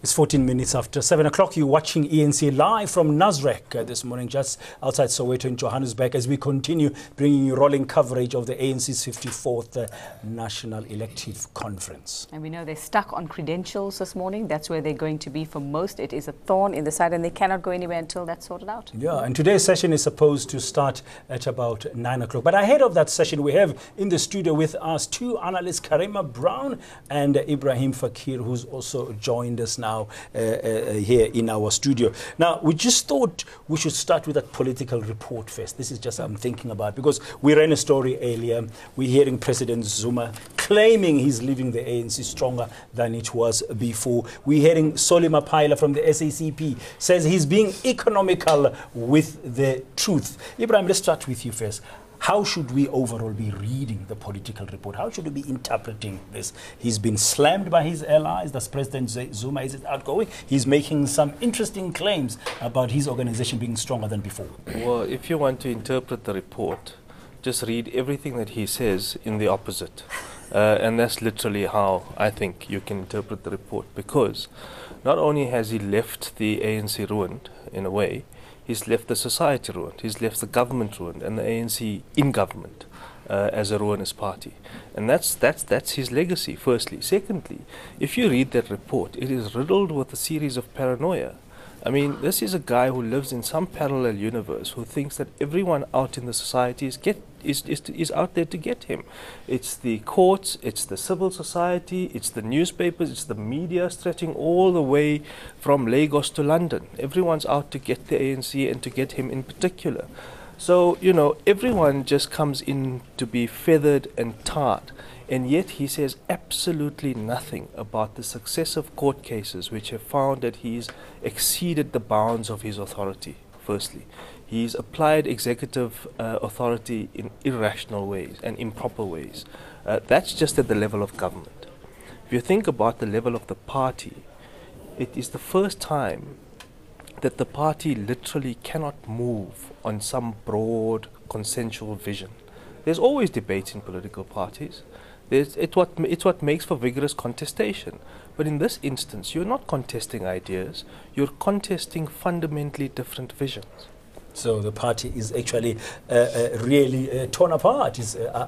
It's 14 minutes after 7 o'clock. You're watching eNCA live from Nasrec this morning, just outside Soweto in Johannesburg, as we continue bringing you rolling coverage of the ANC's 54th National Elective Conference. And we know they're stuck on credentials this morning. That's where they're going to be for most. It is a thorn in the side, and they cannot go anywhere until that's sorted out. Yeah, and today's session is supposed to start at about 9 o'clock. But ahead of that session, we have in the studio with us two analysts, Karima Brown and Ebrahim Fakir, who's also joined us now here in our studio. Now, we just thought we should start with that political report first. This is just I'm thinking about, because we ran a story earlier. We're hearing President Zuma claiming he's leaving the ANC stronger than it was before. We're hearing Solima Paila from the SACP says he's being economical with the truth. Ebrahim, let's start with you first. How should we overall be reading the political report? How should we be interpreting this? He's been slammed by his allies. That's President Zuma. Is it outgoing? He's making some interesting claims about his organization being stronger than before. Well, if you want to interpret the report, just read everything that he says in the opposite. And that's literally how I think you can interpret the report, because not only has he left the ANC ruined in a way, he's left the society ruined, he's left the government ruined, and the ANC in government as a ruinous party. And that's his legacy, firstly. Secondly, if you read that report, it is riddled with a series of paranoia. I mean, this is a guy who lives in some parallel universe, who thinks that everyone out in the society is out there to get him. It's the courts, it's the civil society, it's the newspapers, it's the media stretching all the way from Lagos to London. Everyone's out to get the ANC and to get him in particular. So, you know, everyone just comes in to be feathered and tarred. And yet he says absolutely nothing about the successive court cases which have found that he's exceeded the bounds of his authority, firstly. He's applied executive authority in irrational ways and improper ways. That's just at the level of government. If you think about the level of the party, it is the first time that the party literally cannot move on some broad consensual vision. There's always debates in political parties. It's what makes for vigorous contestation. But in this instance, you're not contesting ideas, you're contesting fundamentally different visions. So the party is actually really torn apart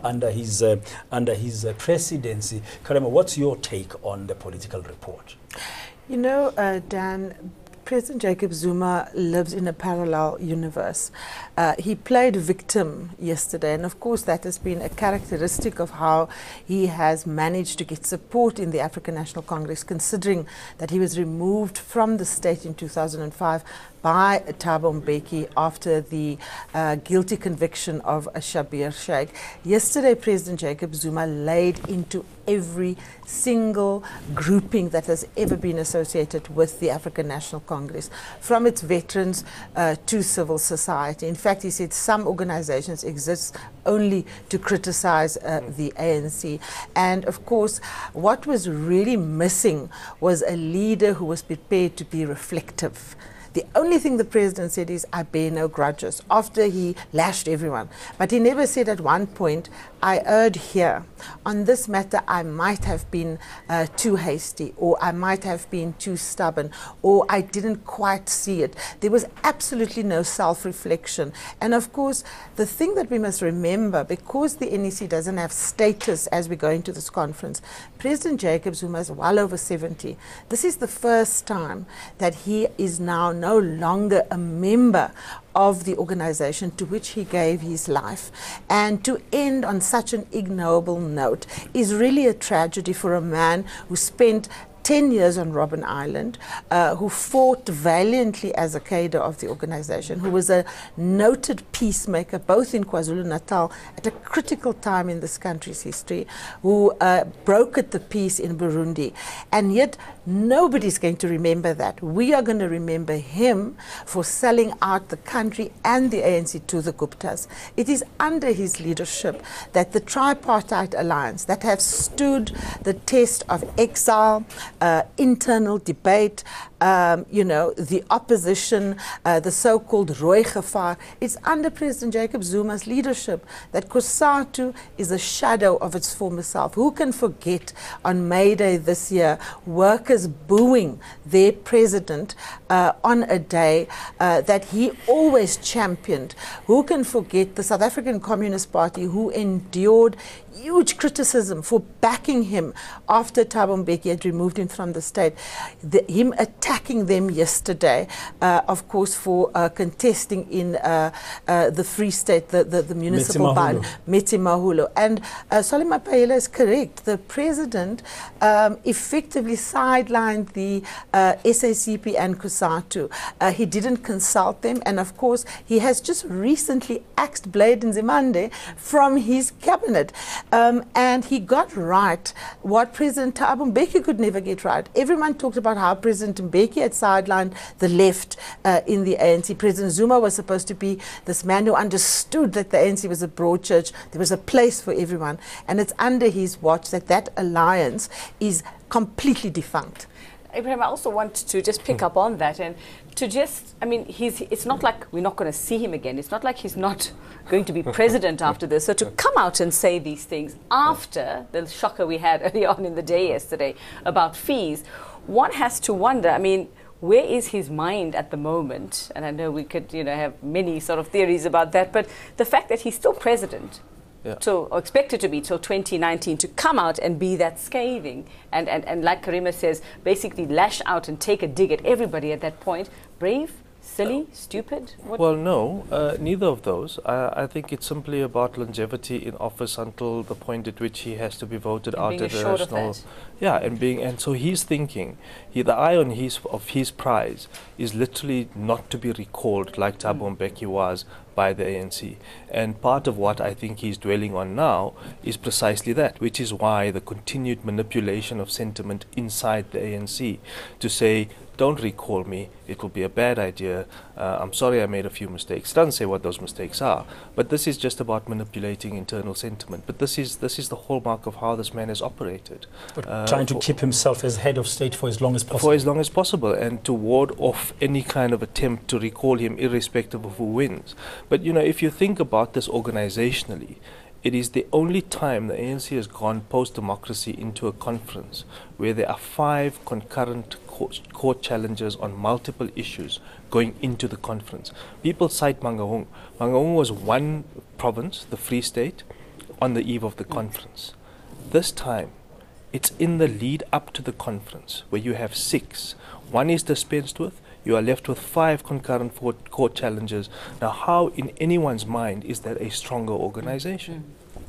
under his presidency. Karima, what's your take on the political report? You know, Dan, President Jacob Zuma lives in a parallel universe. He played victim yesterday, and of course that has been a characteristic of how he has managed to get support in the African National Congress, considering that he was removed from the state in 2005 by Thabo Mbeki after the guilty conviction of Shabir Shaik. Yesterday, President Jacob Zuma laid into every single grouping that has ever been associated with the African National Congress, from its veterans to civil society. In fact, he said some organizations exist only to criticize the ANC. And of course, what was really missing was a leader who was prepared to be reflective. The only thing the president said is, I bear no grudges, after he lashed everyone. But he never said at one point, I erred here. On this matter, I might have been too hasty, or I might have been too stubborn, or I didn't quite see it. There was absolutely no self-reflection. And of course, the thing that we must remember, because the NEC doesn't have status as we go into this conference, President Jacob Zuma is well over 70. This is the first time that he is now no longer a member of the organization to which he gave his life. And to end on such an ignoble note is really a tragedy for a man who spent 10 years on Robben Island, who fought valiantly as a cadre of the organization, who was a noted peacemaker both in KwaZulu-Natal at a critical time in this country's history, who brokered the peace in Burundi. And yet nobody's going to remember that. We are going to remember him for selling out the country and the ANC to the Guptas. It is under his leadership that the tripartite alliance that have stood the test of exile, internal debate, you know, the opposition, the so-called Rooi Gevaar. It's under President Jacob Zuma's leadership that COSATU is a shadow of its former self. Who can forget on May Day this year, workers booing their president on a day that he always championed? Who can forget the South African Communist Party, who endured huge criticism for backing him after Thabo Mbeki had removed him from the state, him attacking them yesterday, of course, for contesting in the Free State, the municipal bond, Metsimaholo. And Solima Payela is correct. The president effectively sidelined the SACP and COSATU. He didn't consult them, and of course, he has just recently axed Blade Nzimande from his cabinet. And he got right what President Thabo Mbeki could never get right. Everyone talked about how President Mbeki had sidelined the left in the ANC. President Zuma was supposed to be this man who understood that the ANC was a broad church. There was a place for everyone. And it's under his watch that that alliance is completely defunct. Ebrahim, I also want to just pick up on that and to just, I mean, it's not like we're not going to see him again. It's not like he's not going to be president after this. So to come out and say these things after the shocker we had early on in the day yesterday about fees, one has to wonder, I mean, where is his mind at the moment? And I know we could, you know, have many sort of theories about that, but the fact that he's still president, or expected to be till 2019, to come out and be that scathing and like Karima says, basically lash out and take a dig at everybody at that point. Brave, silly, stupid? What? Well, no, neither of those. I think it's simply about longevity in office until the point at which he has to be voted out at the national. Yeah, and so he's thinking, the eye on his prize is literally not to be recalled like Thabo Mbeki was by the ANC. And part of what I think he's dwelling on now is precisely that, which is why the continued manipulation of sentiment inside the ANC to say, don't recall me, it will be a bad idea, I'm sorry I made a few mistakes. It doesn't say what those mistakes are, but this is just about manipulating internal sentiment. But this is the hallmark of how this man has operated. But trying to keep himself as head of state for as long as possible. For as long as possible, and to ward off any kind of attempt to recall him irrespective of who wins. But you know, if you think about this organizationally, it is the only time the ANC has gone post-democracy into a conference where there are 5 concurrent court challenges on multiple issues going into the conference. People cite Mangaung. Mangaung was one province, the Free State, on the eve of the conference. This time, it's in the lead up to the conference where you have 6. One is dispensed with. You are left with 5 concurrent court challenges. Now, how in anyone's mind is that a stronger organization?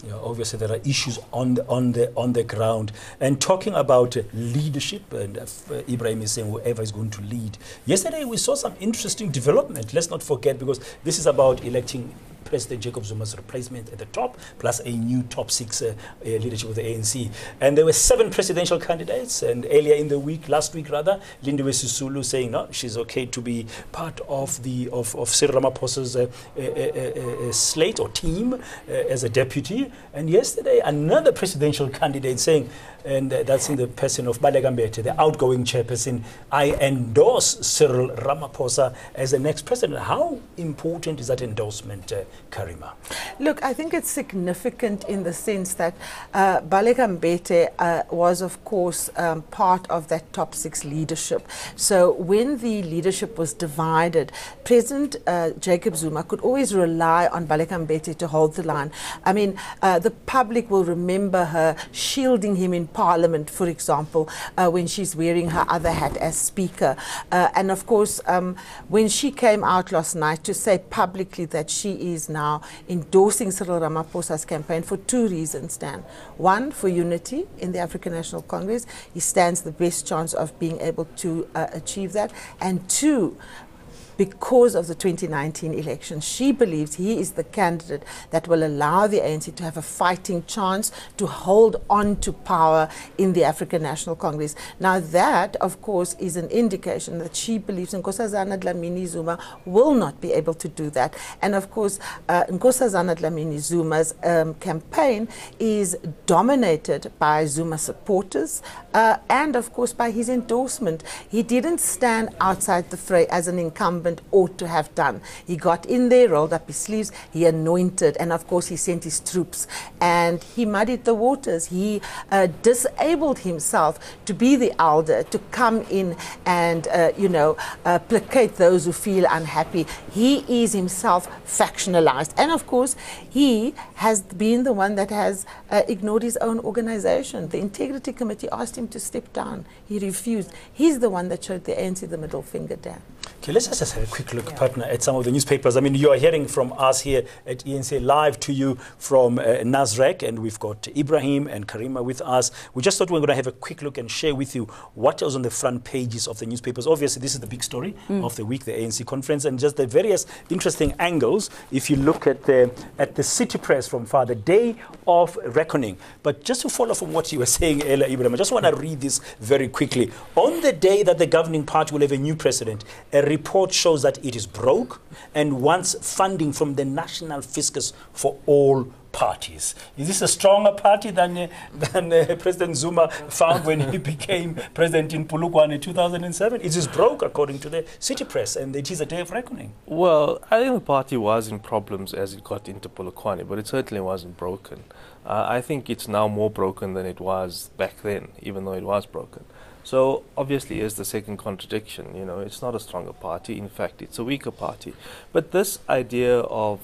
Yeah, obviously there are issues on the ground. And talking about leadership, and Ebrahim is saying whoever is going to lead. Yesterday we saw some interesting development. Let's not forget, because this is about electing President Jacob Zuma's replacement at the top, plus a new top 6 leadership of the ANC. And there were 7 presidential candidates. And earlier in the week, last week rather, Lindiwe Sisulu saying no, she's okay to be part of the of Cyril Ramaphosa's slate or team as a deputy. And yesterday, another presidential candidate saying, and that's in the person of Baleka Mbete, the outgoing chairperson, I endorse Cyril Ramaphosa as the next president. How important is that endorsement, Karima? Look, I think it's significant in the sense that Baleka Mbete was, of course, part of that top 6 leadership. So when the leadership was divided, President Jacob Zuma could always rely on Baleka Mbete to hold the line. I mean, the public will remember her shielding him in Parliament, for example, when she's wearing her other hat as Speaker. And of course, when she came out last night to say publicly that she is now endorsing Cyril Ramaphosa's campaign for 2 reasons, Dan. 1, for unity in the African National Congress. He stands the best chance of being able to achieve that. And 2, because of the 2019 election. She believes he is the candidate that will allow the ANC to have a fighting chance to hold on to power in the African National Congress. Now that, of course, is an indication that she believes Nkosazana Dlamini Zuma will not be able to do that. And of course, Nkosazana Dlamini Zuma's campaign is dominated by Zuma supporters and of course by his endorsement. He didn't stand outside the fray as an incumbent ought to have done. He got in there, rolled up his sleeves, he anointed, and of course he sent his troops, and he muddied the waters. He disabled himself to be the elder, to come in and placate those who feel unhappy. He is himself factionalized, and of course he has been the one that has ignored his own organization. The Integrity Committee asked him to step down. He refused. He's the one that showed the ANC the middle finger down. Okay, let's just have a quick look, partner, at some of the newspapers. I mean, you are hearing from us here at eNCA, live to you from Nasrec, and we've got Ebrahim and Karima with us. We just thought we were going to have a quick look and share with you what was on the front pages of the newspapers. Obviously, this is the big story of the week, the ANC conference, and just the various interesting angles. If you look at the city press from far, the day of reckoning. But just to follow from what you were saying earlier, Ebrahim, I just want to read this very quickly. On the day that the governing party will have a new president, a report shows that it is broke and wants funding from the national fiscus for all parties. Is this a stronger party than President Zuma found when he became president in Polokwane in 2007? It is broke, according to the city press, and it is a day of reckoning. Well, I think the party was in problems as it got into Polokwane, but it certainly wasn't broken. I think it's now more broken than it was back then, even though it was broken. So obviously, is the second contradiction. You know, it's not a stronger party. In fact, it's a weaker party. But this idea of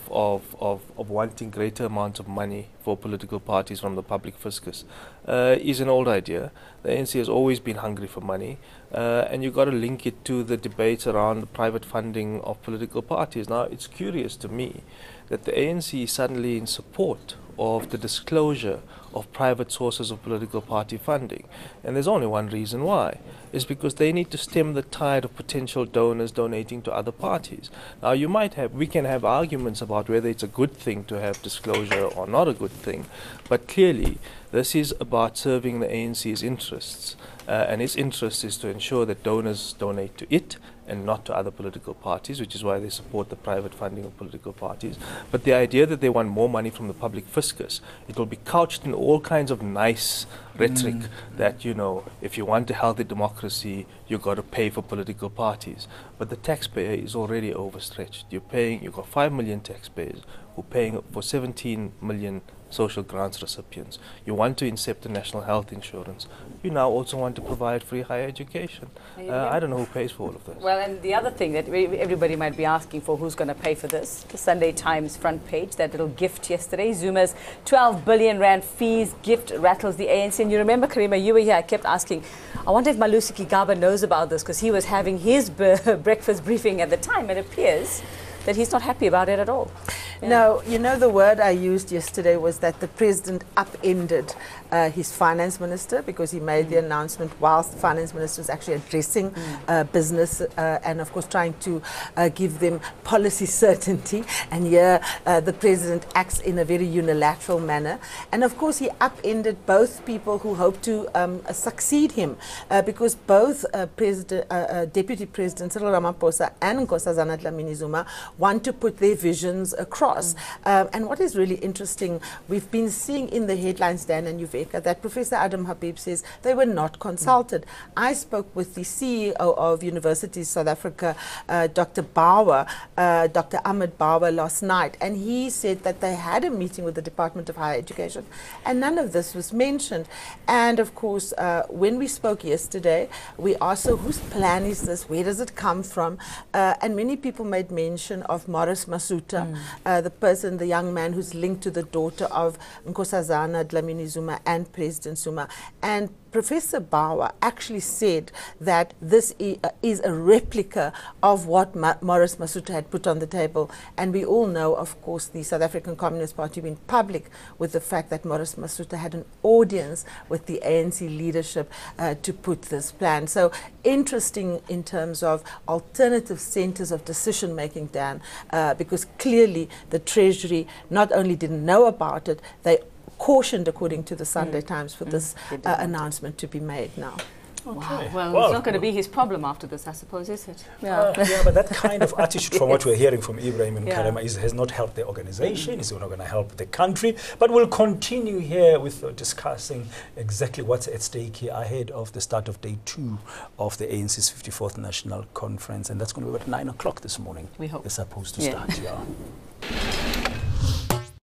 wanting greater amounts of money for political parties from the public fiscus is an old idea. The ANC has always been hungry for money, and you've got to link it to the debates around private funding of political parties. Now, it's curious to me that the ANC is suddenly in support of the disclosure of private sources of political party funding. And there's only one reason why. It's because they need to stem the tide of potential donors donating to other parties. Now, we can have arguments about whether it's a good thing to have disclosure or not a good thing, but clearly this is about serving the ANC's interests. And its interest is to ensure that donors donate to it and not to other political parties, which is why they support the private funding of political parties. But the idea that they want more money from the public fiscus, it will be couched in all kinds of nice rhetoric that, you know, if you want a healthy democracy, you've got to pay for political parties. But the taxpayer is already overstretched. You've got 5 million taxpayers who are paying for 17 million social grants recipients. You want to incept a national health insurance. You now also want to provide free higher education. I don't know who pays for all of this. Well, and the other thing that everybody might be asking for, who's going to pay for this? The Sunday Times front page, that little gift yesterday, Zuma's 12 billion rand fees gift rattles the ANC. And you remember, Karima, you were here, I kept asking, I wonder if Malusi Kigaba knows about this, because he was having his breakfast briefing at the time. It appears that he's not happy about it at all. Yeah. No, you know, the word I used yesterday was that the president upended his finance minister, because he made the announcement whilst the finance minister was actually addressing business and of course trying to give them policy certainty. And here the president acts in a very unilateral manner. And of course he upended both people who hope to succeed him, because both Deputy President Cyril Ramaphosa and Nkosazana Dlamini Zuma want to put their visions across. And what is really interesting, we've been seeing in the headlines, Dan and Uveka, that Professor Adam Habib says they were not consulted. I spoke with the CEO of Universities South Africa, Dr. Bauer, Dr. Ahmed Bauer, last night, and he said that they had a meeting with the Department of Higher Education, and none of this was mentioned. And of course, when we spoke yesterday, we asked, so whose plan is this? Where does it come from? And many people made mention of Morris Masuta, the young man who's linked to the daughter of Nkosazana Dlamini Zuma and President Zuma. And Professor Bauer actually said that this is a replica of what Morris Masuta had put on the table. And we all know, of course, the South African Communist Party went public with the fact that Morris Masuta had an audience with the ANC leadership to put this plan. So interesting in terms of alternative centers of decision making, Dan, because clearly the Treasury not only didn't know about it, they cautioned, according to the Sunday Times, for this announcement to be made now. Okay. Wow. Well, it's not going to be his problem after this, I suppose, is it? Yeah, but that kind of attitude from what we're hearing from Ebrahim and Karima has not helped the organization, it's not going to help the country. But we'll continue here with discussing exactly what's at stake here ahead of the start of day 2 of the ANC's 54th National Conference. And that's going to be about 9 o'clock this morning. We hope. It's supposed to start, yeah.